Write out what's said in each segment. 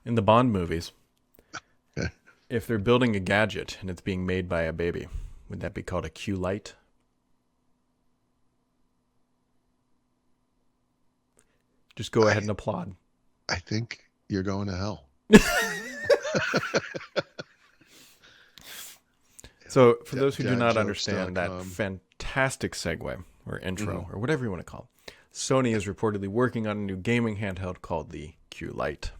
In the Bond movies, Okay. if they're building a gadget and it's being made by a baby, would that be called a Q-Lite? Just go ahead I and applaud. I think you're going to hell. So, for those who do not understand that Dadjokes.com. fantastic segue or intro Mhm. or whatever you want to call it, Sony is reportedly working on a new gaming handheld called the Q-Lite.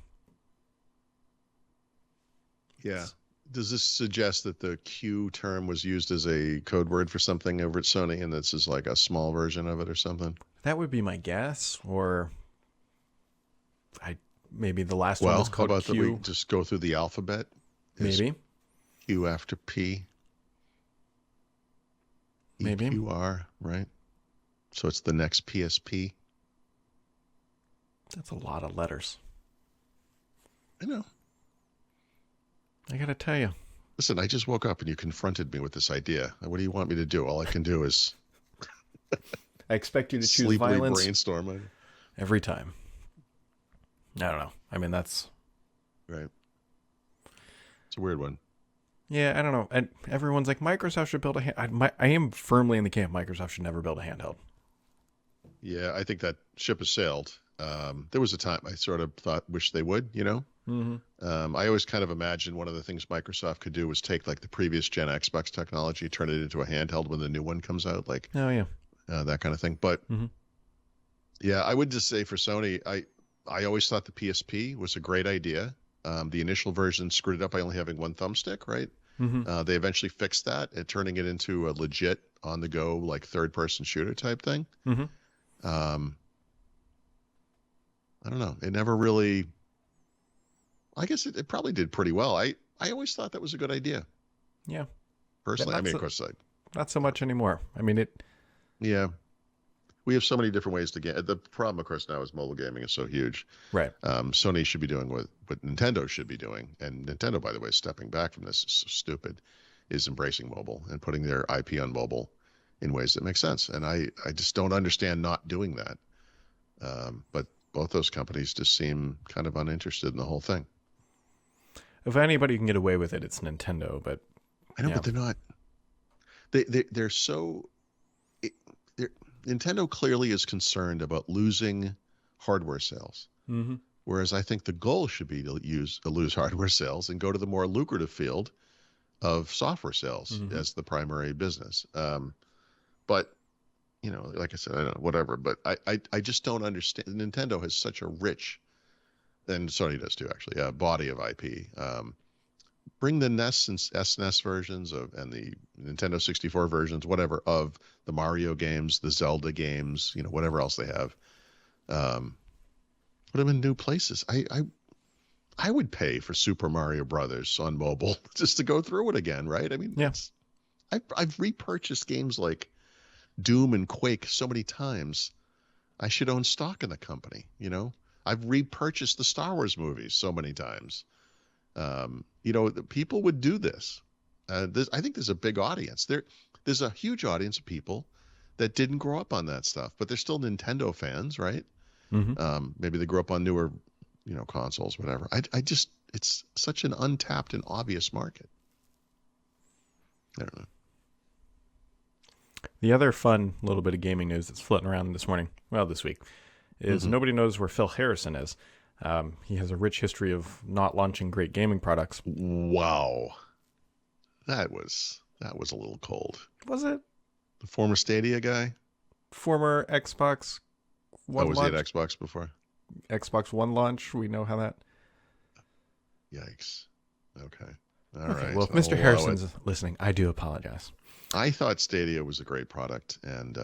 Yeah. Does this suggest that the Q term was used as a code word for something over at Sony, and this is like a small version of it or something? That would be my guess, or maybe the last one Well, was how called about that we Q. just go through the alphabet? Is Maybe, Q after P, maybe. EQR, right? So it's the next PSP. That's a lot of letters. I know. I gotta tell you. Listen, I just woke up and you confronted me with this idea. What do you want me to do? All I can do is I expect you to choose sleepily violence brainstorm. every time. I don't know. I mean, that's... Right. It's a weird one. Yeah, I don't know. And everyone's like, Microsoft should build a I am firmly in the camp Microsoft should never build a handheld. Yeah, I think that ship has sailed. There was a time I sort of wish they would, you know? Mm-hmm. I always kind of imagined one of the things Microsoft could do was take like the previous gen Xbox technology, turn it into a handheld when the new one comes out, like Oh, yeah. that kind of thing. But Mm-hmm. yeah, I would just say for Sony, I always thought the PSP was a great idea. The initial version screwed it up by only having one thumbstick, right? Mm-hmm. They eventually fixed that and turning it into a legit on-the-go, like third-person shooter type thing. Mm-hmm. Um, I don't know. It never really. I guess it probably did pretty well. I always thought that was a good idea. Yeah. Personally, I Not mean, so, of course, not so much anymore. I mean, it... yeah, we have so many different ways to get. The problem, of course, now is mobile gaming is so huge. Right. Sony should be doing what Nintendo should be doing, and Nintendo, by the way, is stepping back from this. Is so stupid. Is embracing mobile and putting their IP on mobile in ways that make sense. And I just don't understand not doing that. But both those companies just seem kind of uninterested in the whole thing. If anybody can get away with it, it's Nintendo, but... I know, yeah. but they're not. They're so. They're, Nintendo clearly is concerned about losing hardware sales, Mm-hmm. whereas I think the goal should be to lose hardware sales and go to the more lucrative field of software sales Mm-hmm. as the primary business. But you know, like I said, I don't know, whatever. But I just don't understand. Nintendo has such a rich, and Sony does too, actually, body of IP. Bring the NES and SNES versions and the Nintendo 64 versions, whatever, of the Mario games, the Zelda games, you know, whatever else they have. Put them in new places. I would pay for Super Mario Brothers on mobile just to go through it again, right? I mean, Yeah. I've repurchased games like Doom and Quake so many times. I should own stock in the company, you know? I've repurchased the Star Wars movies so many times. You know, people would do this. I think there's a big audience. There's a huge audience of people that didn't grow up on that stuff, but they're still Nintendo fans, right? Mm-hmm. Maybe they grew up on newer, you know, consoles, whatever. I just, it's such an untapped and obvious market. I don't know. The other fun little bit of gaming news that's floating around this week, is nobody knows where Phil Harrison is. He has a rich history of not launching great gaming products. Wow, that was a little cold. Was it? The former Stadia guy. Former Xbox One Was he launch. at Xbox before? Xbox One launch. We know how that. Yikes. Okay. All Okay. right. Well, if I'll Mr. allow Harrison's it. listening, I do apologize. I thought Stadia was a great product, and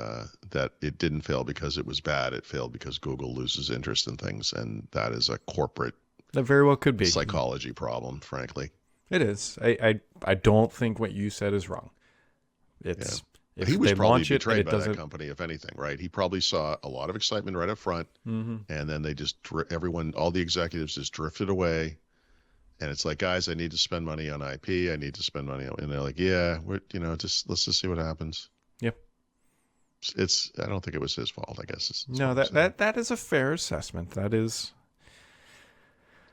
that it didn't fail because it was bad. It failed because Google loses interest in things, and that is a corporate That very well could be. psychology problem, frankly. It is. I don't think what you said is wrong. It's if He was they probably launch it and betrayed it by that doesn't. company, if anything, right? He probably saw a lot of excitement right up front, Mm-hmm. and then they just all the executives just drifted away. And it's like, guys, I need to spend money on IP. I need to spend money on, and they're like, yeah, let's just see what happens. Yep. I don't think it was his fault, I guess. No, that is a fair assessment. That is.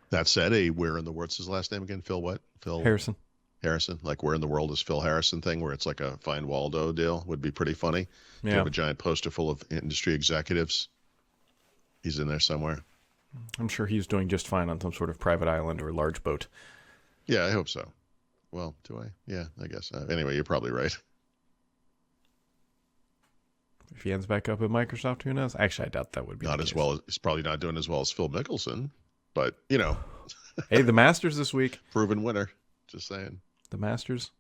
That said, where in the what's his last name again? Phil what? Phil Harrison. Harrison. Like where in the world is Phil Harrison thing where it's like a Find Waldo deal would be pretty funny. You Yeah. have a giant poster full of industry executives. He's in there somewhere. I'm sure he's doing just fine on some sort of private island or large boat. Yeah, I hope so. Well, do I? Yeah, I guess. Anyway, you're probably right. If he ends back up at Microsoft, who knows? Actually, I doubt that would be Not the as case. well as he's probably not doing as well as Phil Mickelson, but you know, Hey, the Masters this week. proven winner. Just saying. The Masters.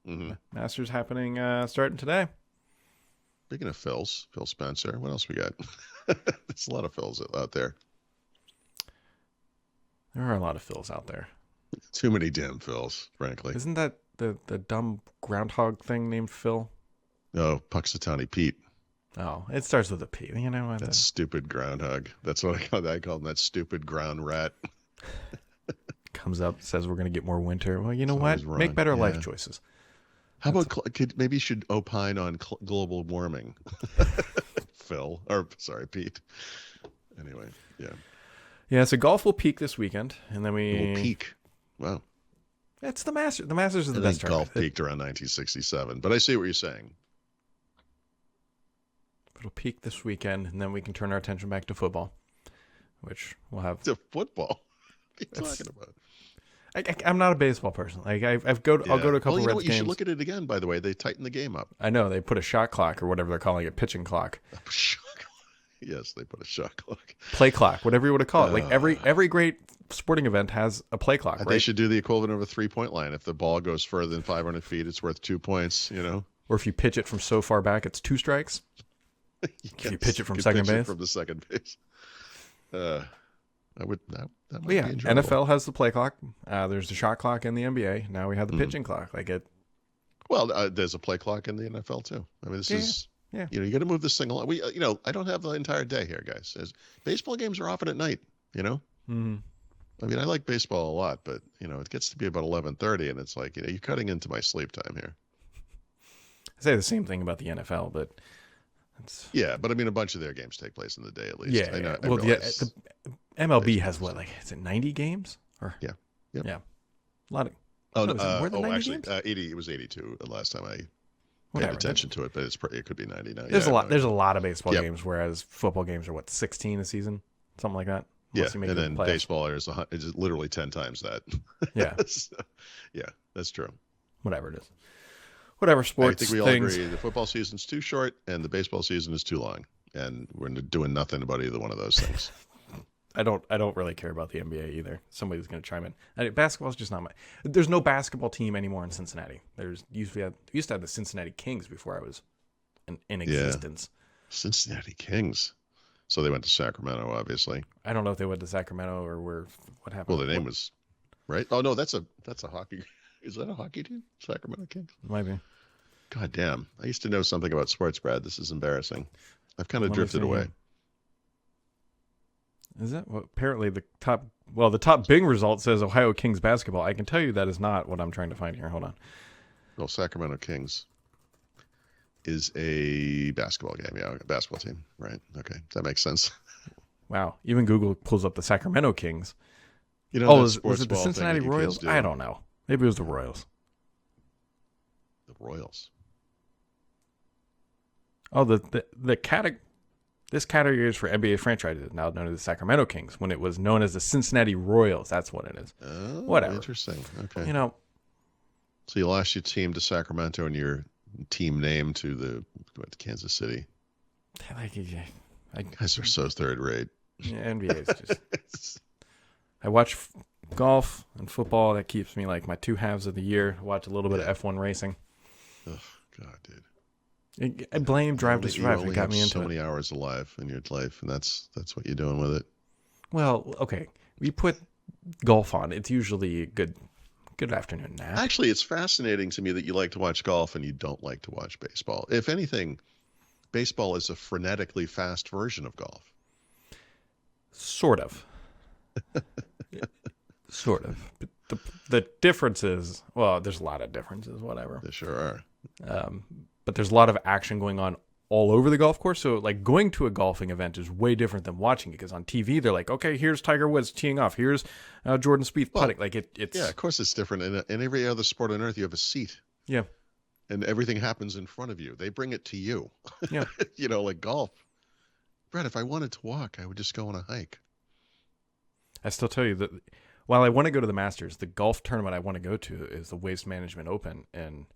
Mm-hmm. Masters happening starting today. Speaking of Phil Spencer, what else we got? There's a lot of Phils out there. There are a lot of Phils out there. Too many damn Phils, frankly. Isn't that the dumb groundhog thing named Phil? No, Puxatawny Pete. Oh, it starts with a P. You know what? That stupid groundhog. That's what I call him. That stupid ground rat. Comes up, says we're going to get more winter. Well, you know It's what? always wrong. Make better Yeah. life choices. How about maybe you should opine on global warming, Phil? Or sorry, Pete. Anyway, yeah. Yeah, so golf will peak this weekend, and then It will peak. Wow. It's the Masters. The Masters is the I best think golf tournament. peaked around 1967, but I see what you're saying. It'll peak this weekend, and then we can turn our attention back to football, which we'll have. To football. What are you It's- talking about? I'm not a baseball person. Like I'll go to a couple well, you know Reds what? You should games. look at it again. By the way, they tightened the game up. I know they put a shot clock or whatever they're calling it, pitching clock, Yes, they put a shot clock. play clock, whatever you want to call it. Like every great sporting event has a play clock, They right? should do the equivalent of a 3-point line. If the ball goes further than 500 feet, it's worth 2 points. You know, Or if you pitch it from so far back, it's 2 strikes. If you pitch it from could second pitch it base. from the second base. I would that might Well, yeah, be enjoyable. NFL has the play clock. There's the shot clock in the NBA. Now we have Mm-hmm. the pitching clock. Like it. Well, there's a play clock in the NFL too. I mean, this is yeah. you got to move this thing along. We, I don't have the entire day here, guys. Baseball games are often at night. You know, Mm-hmm. I mean, I like baseball a lot, but it gets to be about 11:30, and it's like you're cutting into my sleep time here. I say the same thing about the NFL, but it's Yeah, but I mean, a bunch of their games take place in the day at least. yeah. I know, Yeah. I Well, realize. the MLB has what? Like, is it 90 games? Or Yeah. Yep. Yeah. A lot of. Oh, is it more than 90 actually, games? 80. It was 82 the last time I paid Whatever. attention to it, but it could be 90 now. There's Yeah, a I lot. know. There's a lot of baseball Yep. games, whereas football games are what 16 a season, something like that. Yeah, Unless you make and it then playoffs. baseball is literally 10 times that. Yeah. So, yeah, that's true. Whatever it is. Whatever sports I think we all things. agree the football season's too short and the baseball season is too long, and we're doing nothing about either one of those things. I don't really care about the NBA either. Somebody's going to chime in. Basketball's just not my. There's no basketball team anymore in Cincinnati. There's used to have the Cincinnati Kings before I was in existence. Cincinnati Kings. So they went to Sacramento, obviously. I don't know if they went to Sacramento or what happened. Well, the name was right. Oh no, that's a hockey. Is that a hockey team? Sacramento Kings. Might be. God damn! I used to know something about sports, Brad. This is embarrassing. I've kind of Let me drifted see away. here. Is it? Well, apparently the top Bing result says Ohio Kings basketball. I can tell you that is not what I'm trying to find here. Hold on. Well, Sacramento Kings is a basketball game. Yeah, a basketball team. Right. Okay, that makes sense. Wow. Even Google pulls up the Sacramento Kings. That Was sports it the ball thing Cincinnati that you kids Royals? do. I don't know. Maybe it was the Royals. The Royals. Oh, this category is for NBA franchises, now known as the Sacramento Kings, when it was known as the Cincinnati Royals. That's what it is. Oh, Whatever. Interesting. Okay. So you lost your team to Sacramento and your team name to Kansas City. Guys are so third rate. NBA is just. I watch golf and football. That keeps me like my two halves of the year. Watch a little bit of F1 racing. Oh God, dude. I blame Drive to You Survive. only It got have me into so it. many hours alive in your life, and that's what you're doing with it. Well, okay. We put golf on. It's usually a good afternoon nap. Actually, it's fascinating to me that you like to watch golf and you don't like to watch baseball. If anything, baseball is a frenetically fast version of golf. Sort of. Sort of. But the difference is, well, there's a lot of differences, whatever. They sure are. But there's a lot of action going on all over the golf course. So like going to a golfing event is way different than watching it, because on TV they're like, okay, here's Tiger Woods teeing off, here's Jordan Spieth putting. Like it's yeah, of course it's different. In every other sport on earth, you have a seat. Yeah. And everything happens in front of you. They bring it to you. Yeah. Like golf. Brett, if I wanted to walk, I would just go on a hike. I still tell you that while I want to go to the Masters, the golf tournament I want to go to is the Waste Management Open in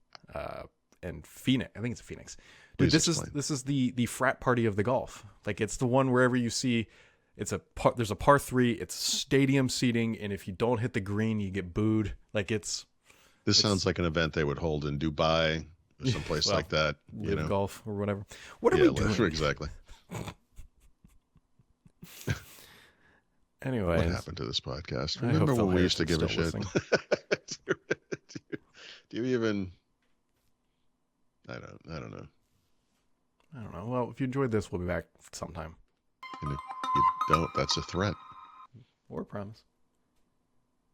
Phoenix. I think it's Phoenix. Dude, this is the frat party of the golf. Like it's the one wherever you see there's a par 3, it's stadium seating, and if you don't hit the green, you get booed. Like it's sounds like an event they would hold in Dubai or someplace like that. Golf or whatever. What are we doing? Exactly. Anyway, what happened to this podcast? Remember when we used to give a shit? Do you even? I don't know. I don't know. Well, if you enjoyed this, we'll be back sometime. And if you don't, that's a threat. Or a promise.